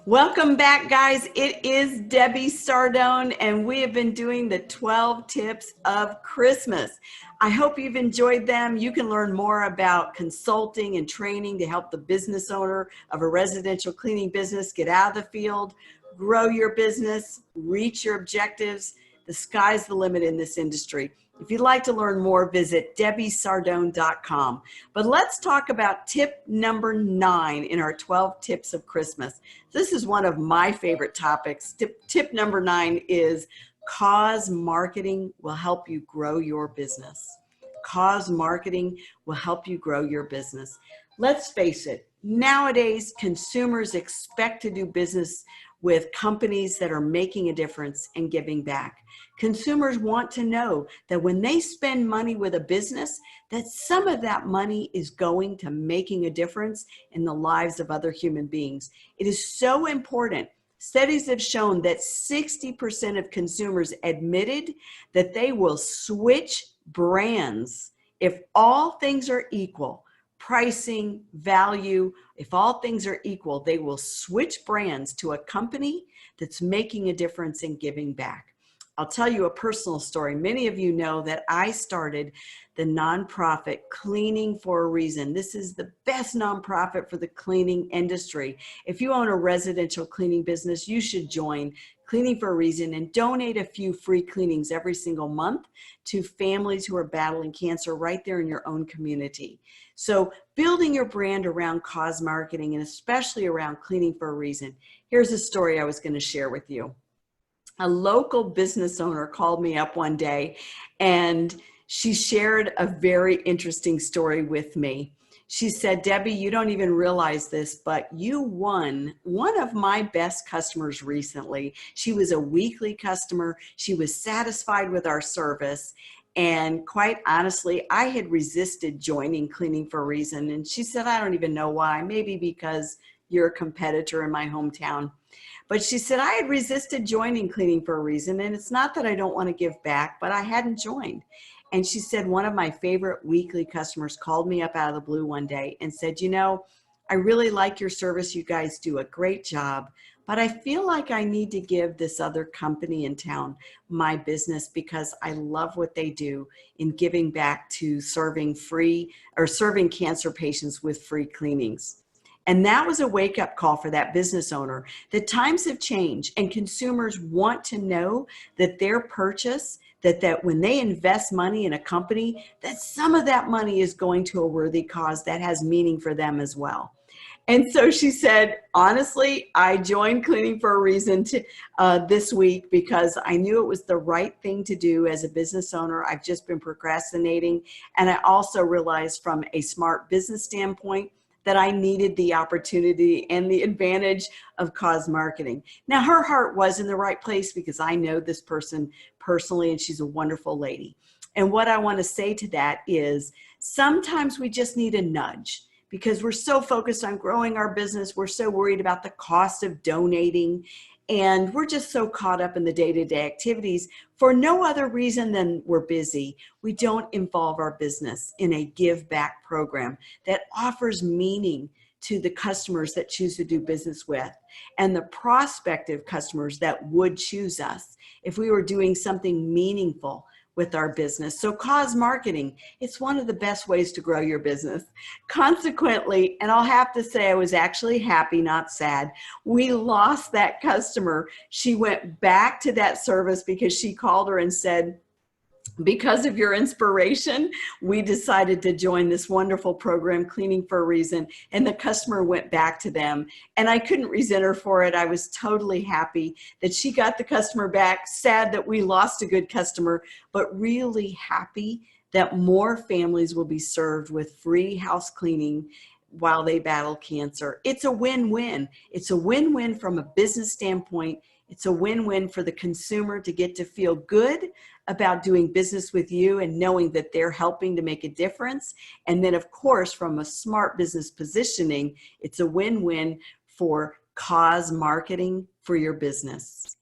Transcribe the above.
Welcome back, guys. It is Debbie Sardone, and we have been doing the 12 tips of Christmas. I hope you've enjoyed them. You can learn more about consulting and training to help the business owner of a residential cleaning business get out of the field, grow your business, reach your objectives. The sky's the limit in this industry. If you'd like to learn more, visit debbiesardone.com. But let's talk about tip number 9 in our 12 tips of Christmas. This is one of my favorite topics. Tip number 9 is cause marketing will help you grow your business. Cause marketing will help you grow your business. Let's face it, nowadays consumers expect to do business with companies that are making a difference and giving back. Consumers want to know that when they spend money with a business, that some of that money is going to making a difference in the lives of other human beings. It is so important. Studies have shown that 60% of consumers admitted that they will switch brands if all things are equal. Pricing, value, if all things are equal, they will switch brands to a company that's making a difference and giving back. I'll tell you a personal story. Many of you know that I started the nonprofit Cleaning for a Reason. This is the best nonprofit for the cleaning industry. If you own a residential cleaning business, you should join Cleaning for a Reason and donate a few free cleanings every single month to families who are battling cancer right there in your own community. So building your brand around cause marketing and especially around Cleaning for a Reason. Here's a story I was going to share with you. A local business owner called me up one day and she shared a very interesting story with me. She said, Debbie, you don't even realize this, but you won one of my best customers recently. She was a weekly customer. She was satisfied with our service. And quite honestly, I had resisted joining Cleaning for a Reason. And she said, I don't even know why. Maybe because you're a competitor in my hometown. But she said, I had resisted joining Cleaning for a Reason. And it's not that I don't want to give back, but I hadn't joined. And she said, one of my favorite weekly customers called me up out of the blue one day and said, you know, I really like your service. You guys do a great job, but I feel like I need to give this other company in town my business because I love what they do in giving back to serving cancer patients with free cleanings. And that was a wake-up call for that business owner that times have changed and consumers want to know that their purchase, that when they invest money in a company, that some of that money is going to a worthy cause that has meaning for them as well. And so she said, honestly, I joined Cleaning for a Reason this week because I knew it was the right thing to do as a business owner. I've just been procrastinating. And I also realized from a smart business standpoint that I needed the opportunity and the advantage of cause marketing. Now, her heart was in the right place because I know this person personally and she's a wonderful lady. And what I want to say to that is sometimes we just need a nudge because we're so focused on growing our business. We're so worried about the cost of donating. And we're just so caught up in the day-to-day activities for no other reason than we're busy. We don't involve our business in a give back program that offers meaning to the customers that choose to do business with and the prospective customers that would choose us if we were doing something meaningful with our business. So cause marketing, it's one of the best ways to grow your business. Consequently, and I'll have to say I was actually happy, not sad, we lost that customer. She went back to that service because she called her and said, because of your inspiration, we decided to join this wonderful program, Cleaning for a Reason, and the customer went back to them. And I couldn't resent her for it. I was totally happy that she got the customer back, sad that we lost a good customer, but really happy that more families will be served with free house cleaning while they battle cancer. It's a win-win. It's a win-win from a business standpoint. It's a win-win for the consumer to get to feel good about doing business with you and knowing that they're helping to make a difference. And then, of course, from a smart business positioning, it's a win-win for cause marketing for your business.